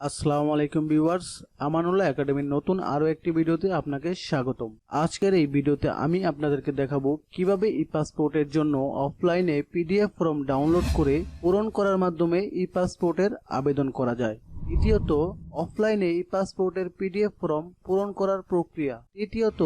আসসালামু আলাইকুম ভিউয়ার্স, আমানুল্লাহ একাডেমির নতুন আরো একটি ভিডিওতে আপনাকে স্বাগতম। আজকের এই ভিডিওতে আমি আপনাদেরকে দেখাবো কিভাবে ই-পাসপোর্টের জন্য অফলাইনে পিডিএফ ফর্ম ডাউনলোড করে পূরণ করার মাধ্যমে ই-পাসপোর্টের আবেদন করা যায়। দ্বিতীয়ত, অফলাইনে ই-পাসপোর্টের পিডিএফ ফর্ম পূরণ করার প্রক্রিয়া। তৃতীয়ত,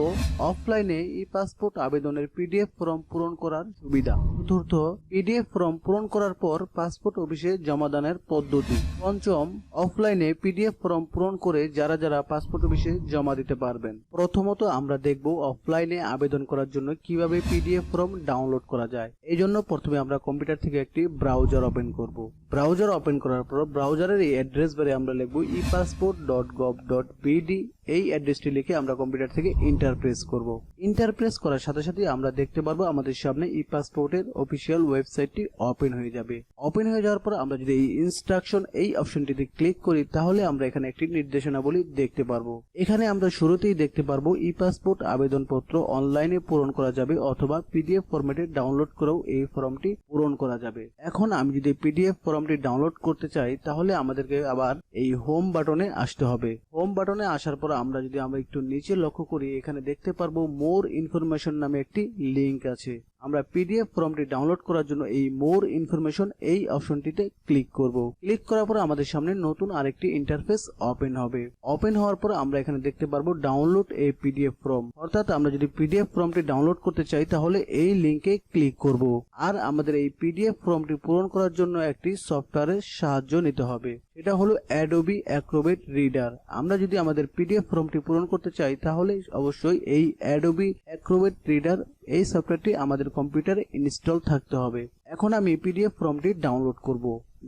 অফলাইনে ই-পাসপোর্ট আবেদনের পিডিএফ ফর্ম পূরণ করার সুবিধা। চতুর্থ, পিডিএফ ফর্ম পূরণ করার পর পাসপোর্ট অফিসে জমাদানের পদ্ধতি। পঞ্চম, অফলাইনে পিডিএফ ফর্ম পূরণ করে যারা যারা পাসপোর্ট অফিসে জমা দিতে পারবেন। প্রথমত আমরা দেখব অফলাইনে আবেদন করার জন্য কিভাবে পিডিএফ ফর্ম ডাউনলোড করা যায়। এই জন্য প্রথমে আমরা কম্পিউটার থেকে একটি ব্রাউজার ওপেন করব। ব্রাউজার ওপেন করার পর ব্রাউজারের এই অ্যাড্রেস বারে আমরা লিখব epassport.gov.bd। এই অ্যাড্রেসটি লিখে আমরা কম্পিউটার থেকে ইন্টারপ্রেস করব। ইন্টারপ্রেস করার সাথে সাথে আমরা দেখতে পারবো আমাদের সামনে ই-পাসপোর্টের অফিসিয়াল ওয়েবসাইটটি ওপেন হয়ে যাবে। ওপেন হয়ে যাওয়ার পর আমরা যদি এই ইনস্ট্রাকশন এই অপশনটিতে ক্লিক করি তাহলে আমরা এখানে একটি নির্দেশনাবলী দেখতে পারবো। এখানে আমরা শুরুতেই দেখতে পারবো ই-পাসপোর্ট আবেদনপত্র অনলাইনে পূরণ করা যাবে অথবা পিডিএফ ফরম্যাটে ডাউনলোড করেও এই ফর্মটি পূরণ করা যাবে। এখন আমি যদি পিডিএফ ফর্মটি ডাউনলোড করতে চাই তাহলে আমাদেরকে আবার এই হোম বাটনে আসতে হবে। হোম বাটনে আসার পর আমরা একটু নিচে লক্ষ্য করি, এখানে দেখতে পারবো মোর ইনফরমেশন নামে একটি লিংক আছে। আমরা পিডিএফ ফর্মটি ডাউনলোড করার জন্য এই মোর ইনফরমেশন এই অপশনটিতে ক্লিক করব। ক্লিক করার পর আমাদের সামনে নতুন আরেকটি ইন্টারফেস ওপেন হবে। ওপেন হওয়ার পর আমরা এখানে দেখতে পারবো ডাউনলোড এ পিডিএফ ফর্ম, অর্থাৎ আমরা যদি পিডিএফ ফর্মটি ডাউনলোড করতে চাই তাহলে এই লিংকে ক্লিক করব। আর আমাদের এই পিডিএফ ফর্মটি পূরণ করার জন্য একটি সফটওয়্যারের সাহায্য নিতে হবে, এটা হলো Adobe Acrobat Reader। আমরা যদি আমাদের পিডিএফ ফর্মটি পূরণ করতে চাই তাহলে অবশ্যই এই Adobe Acrobat Reader এই সফটওয়্যারটি আমাদের কম্পিউটারে ইনস্টল থাকতে হবে। এখন আমি পিডিএফ ফর্মটি ডাউনলোড করব।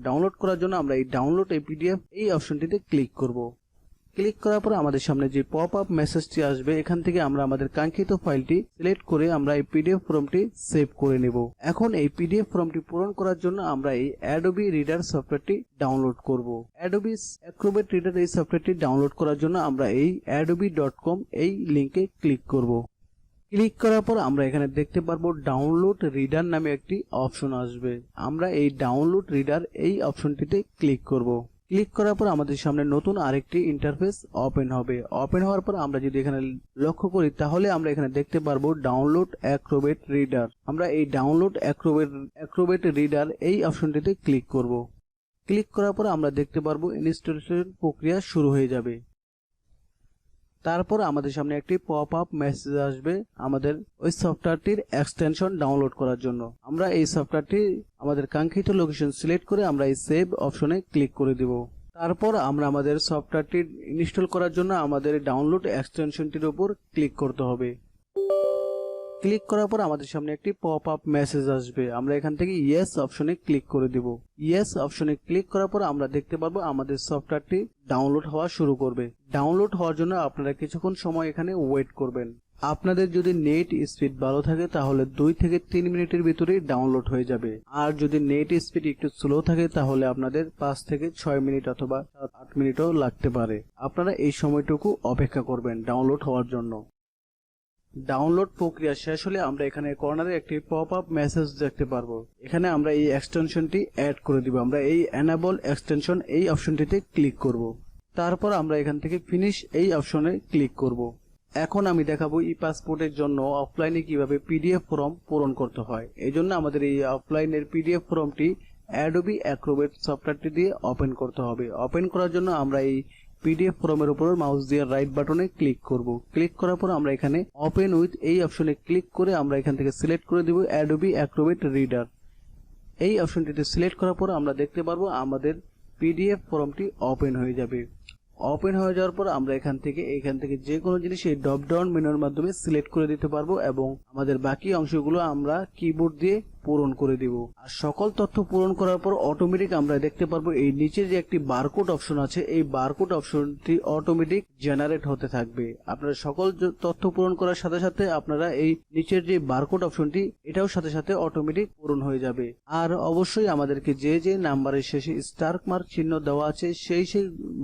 ডাউনলোড করার জন্য আমরা এই ডাউনলোড এই পিডিএফ এই অপশনটিতে ক্লিক করব। ক্লিক করার পর আমাদের সামনে যে পপ আপ মেসেজটি আসবে এখান থেকে আমরা আমাদের কাঙ্ক্ষিত ফাইলটি সিলেক্ট করে আমরা এই পিডিএফ ফর্মটি সেভ করে নেব। এখন এই পিডিএফ ফর্মটি পূরণ করার জন্য আমরা এই Adobe Reader সফটওয়্যারটি ডাউনলোড করব। Adobe Acrobat Reader এই সফটওয়্যারটি ডাউনলোড করার জন্য আমরা এই adobe.com এই লিংকে ক্লিক করব। ক্লিক করার পর আমরা এখানে দেখতে পারবো ডাউনলোড রিডার নামে একটি অপশন আসবে। আমরা এই ডাউনলোড রিডার এই অপশনটিতে ক্লিক করব। ক্লিক করার পর আমাদের সামনে নতুন আরেকটি ইন্টারফেস ওপেন হবে। ওপেন হওয়ার পর আমরা যদি এখানে লক্ষ্য করি তাহলে আমরা এখানে দেখতে পারবো ডাউনলোড অ্যাক্রোবেট রিডার। আমরা এই ডাউনলোড অ্যাক্রোবেট রিডার এই অপশনটিতে ক্লিক করব। ক্লিক করার পর আমরা দেখতে পারবো ইনস্টলেশন প্রক্রিয়া শুরু হয়ে যাবে। তারপর আমাদের সামনে একটি পপ আপ মেসেজ আসবে আমাদের ওই সফটওয়্যারটির এক্সটেনশন ডাউনলোড করার জন্য। আমরা এই সফটওয়্যারটি আমাদের কাঙ্ক্ষিত লোকেশন সিলেক্ট করে আমরা এই সেভ অপশনে ক্লিক করে দেব। তারপর আমরা আমাদের সফটওয়্যারটি ইনস্টল করার জন্য আমাদের ডাউনলোড এক্সটেনশনটির উপর ক্লিক করতে হবে। ক্লিক করার পর আমাদের সামনে একটি পপ আপ মেসেজ আসবে। আমরা এখান থেকে ইয়েস অপশনে ক্লিক করে দেব। ইয়েস অপশনে ক্লিক করার পর আমরা দেখতে পারবো আমাদের সফটওয়্যারটি ডাউনলোড হওয়া শুরু করবে। ডাউনলোড হওয়ার জন্য আপনারা কিছুক্ষণ সময় এখানে ওয়েট করবেন। আপনাদের যদি নেট স্পিড ভালো থাকে তাহলে 2 থেকে 3 মিনিটের ভিতরেই ডাউনলোড হয়ে যাবে। আর যদি নেট স্পিড একটু স্লো থাকে তাহলে আপনাদের 5 থেকে 6 মিনিট অথবা 8 মিনিটও লাগতে পারে। আপনারা এই সময়টুকু অপেক্ষা করবেন ডাউনলোড হওয়ার জন্য। ডাউনলোড প্রক্রিয়া শেষ হলে আমরা এখানে কর্নারে একটি পপ আপ মেসেজ দেখতে পারবো। এখানে আমরা এই এক্সটেনশনটি অ্যাড করে দিব। আমরা এই এনেবল এক্সটেনশন এই অপশনটিতে ক্লিক করব। তারপর আমরা এখান থেকে ফিনিশ এই অপশনে ক্লিক করব। এখন আমি দেখাবো ই-পাসপোর্টের জন্য অফলাইনে কিভাবে পিডিএফ ফর্ম পূরণ করতে হয়। এই জন্য আমাদের এই অফলাইনের পিডিএফ ফর্মটি Adobe Acrobat সফটওয়্যারটি দিয়ে ওপেন করতে হবে। ওপেন করার জন্য আমরা এই পিডিএফ ফর্মের উপর মাউস দিয়ে রাইট বাটনে ক্লিক করব। ক্লিক করার পর আমরা এখানে ওপেন উইথ এই অপশনে ক্লিক করে আমরা এখান থেকে সিলেক্ট করে দেব Adobe Acrobat Reader। এই অপশনটিতে সিলেক্ট করার পর আমরা দেখতে পারবো আমাদের পিডিএফ ফর্মটি ওপেন হয়ে যাবে। ওপেন হয়ে যাওয়ার পর আমরা এখান থেকে যে কোনো জিনিস এই ড্রপ ডাউন মেনুর মাধ্যমে সিলেক্ট করে দিতে পারবো এবং আমাদের বাকি অংশগুলো আমরা কিবোর্ড দিয়ে পূরণ করে দিব। আর সকল তথ্য পূরণ করার পর অটোমেটিক আমরা দেখতে পারবো এই নিচে যে একটি বারকোড অপশন আছে এই বারকোড অপশনটি অটোমেটিক জেনারেট হতে থাকবে। আপনারা সকল তথ্য পূরণ করার সাথে সাথে আপনারা এই নিচের যে বারকোড অপশনটি এটাও সাথে সাথে অটোমেটিক পূরণ হয়ে যাবে। আর অবশ্যই আমাদেরকে যে নাম্বারের শেষে স্টার মার্ক চিহ্ন দেওয়া আছে সেই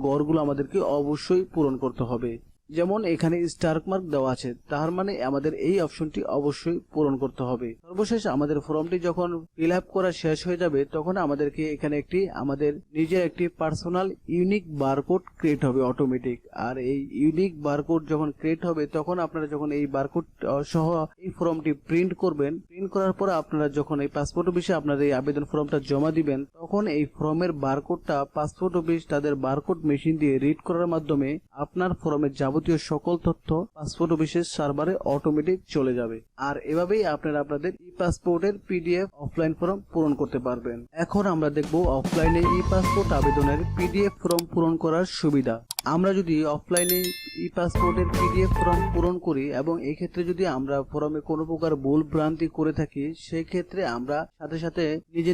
ঘরগুলো আমাদেরকে অবশ্যই পূরণ করতে হবে। যেমন এখানে স্টার মার্ক দেওয়া আছে, তার মানে আমাদের এই অপশনটি অবশ্যই পূরণ করতে হবে। সর্বশেষ আমাদের ফর্মটি যখন ফিল আপ করা শেষ হয়ে যাবে তখন আমাদেরকে এখানে আমাদের নিজের একটি পার্সোনাল ইউনিক বারকোড ক্রিয়েট হবে অটোমেটিক। আর এই ইউনিক বারকোড যখন ক্রিয়েট হবে তখন আপনারা যখন এই বারকোড সহ এই ফর্মটি প্রিন্ট করবেন, প্রিন্ট করার পর আপনারা যখন এই পাসপোর্ট অফিসে আপনাদের এই আবেদন ফর্মটা জমা দিবেন তখন এই ফর্মের বারকোডটা পাসপোর্ট অফিস তাদের বারকোড মেশিন দিয়ে রিড করার মাধ্যমে আপনার ফর্মের যাবতীয় সকল তথ্য পাসপোর্ট অফিসের সার্ভারে অটোমেটিক চলে যাবে। আর এভাবেই আপনারা আপনাদের ই পাসপোর্টের পিডিএফ অফলাইন ফর্ম পূরণ করতে পারবেন। এখন আমরা দেখব অফলাইনে ই পাসপোর্ট আবেদনের পিডিএফ ফর্ম পূরণ করার সুবিধা। আমরা যদি অফলাইনে ই পাসপোর্টের পিডিএফ ফর্ম পূরণ করি এবং এই ক্ষেত্রে যদি আমরা ফর্মে কোনো প্রকার ভুল ভ্রান্তি করে থাকি সেই ক্ষেত্রে আমরা সাথে সাথে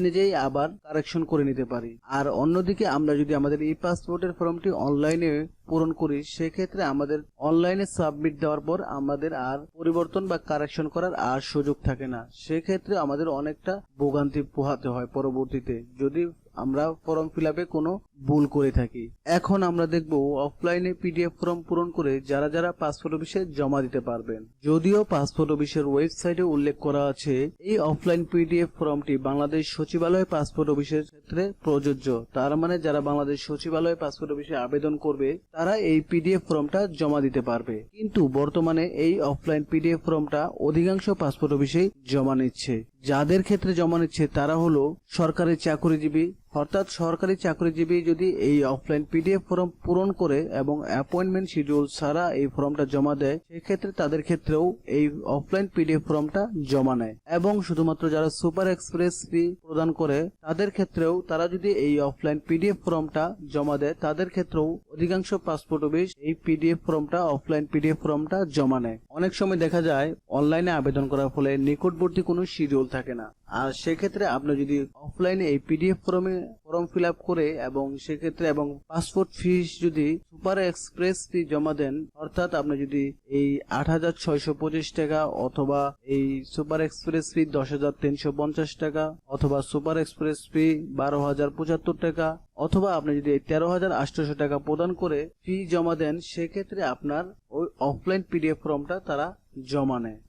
নিজেই আবার কারেকশন করে নিতে পারি। আর অন্যদিকে আমরা যদি আমাদের ই পাসপোর্টের ফর্মটি অনলাইনে পূরণ করি সেক্ষেত্রে আমাদের অনলাইনে সাবমিট দেওয়ার পর আমাদের আর পরিবর্তন বা কারেকশন করার আর সুযোগ থাকে না। সেক্ষেত্রে আমাদের অনেকটা ভোগান্তি পোহাতে হয় পরবর্তীতে যদি আমরা ফর্ম ফিল আপে কোনো ভুল করে থাকি। এখন আমরা দেখব অফলাইনে পিডিএফ ফর্ম পূরণ করে যারা যারা পাসপোর্ট অফিসে জমা দিতে পারবেন। যদিও পাসপোর্ট অফিসের ওয়েবসাইটে উল্লেখ করা আছে এই অফলাইন পিডিএফ ফর্মটি বাংলাদেশ সচিবালয় পাসপোর্ট অফিসের ক্ষেত্রে প্রযোজ্য, তার মানে যারা বাংলাদেশ সচিবালয় পাসপোর্ট অফিসে আবেদন করবে তারা এই পিডিএফ ফর্মটা জমা দিতে পারবে। কিন্তু বর্তমানে এই অফলাইন পিডিএফ ফর্মটা অধিকাংশ পাসপোর্ট অফিসেই জমা নিচ্ছে। যাদের ক্ষেত্রে জমা নিচ্ছে তারা হলো সরকারি চাকরিজীবী, অর্থাৎ সরকারি চাকরিজীবী যদি এই অফলাইন পিডিএফ ফর্ম পূরণ করে এবং অ্যাপয়েন্টমেন্ট শিডিউল ছাড়া এই ফর্মটা জমা দেয় সেক্ষেত্রে তাদের ক্ষেত্রেও এই অফলাইন পিডিএফ ফর্মটা জমা নেয়। এবং শুধুমাত্র যারা সুপার এক্সপ্রেস ফি প্রদান করে তাদের ক্ষেত্রেও তারা যদি এই অফলাইন পিডিএফ ফর্মটা জমা দেয় তাদের ক্ষেত্রেও অধিকাংশ পাসপোর্ট অফিস এই পিডিএফ ফর্মটা অফলাইন পিডিএফ ফর্মটা জমা নেয়। অনেক সময় দেখা যায় অনলাইনে আবেদন করার ফলে নিকটবর্তী কোনো শিডিউল থাকে না। আর সেক্ষেত্রে আপনি যদি অফলাইনে এই পিডিএফ ফর্ম ফিল আপ করে এবং সেক্ষেত্রে এবং পাসপোর্ট ফিস যদি সুপার এক্সপ্রেস ফি জমা দেন, অর্থাৎ আপনি যদি এই ৮৬২৫ টাকা অথবা এই সুপার এক্সপ্রেস ফি ১০৩৫০ টাকা অথবা সুপার এক্সপ্রেস ফি ১২০৭৫ টাকা অথবা আপনি যদি ১৩৮৮০ টাকা প্রদান করে ফি জমা দেন সেক্ষেত্রে আপনার ওই অফলাইন পিডিএফ ফর্মটা তারা জমা নেয়।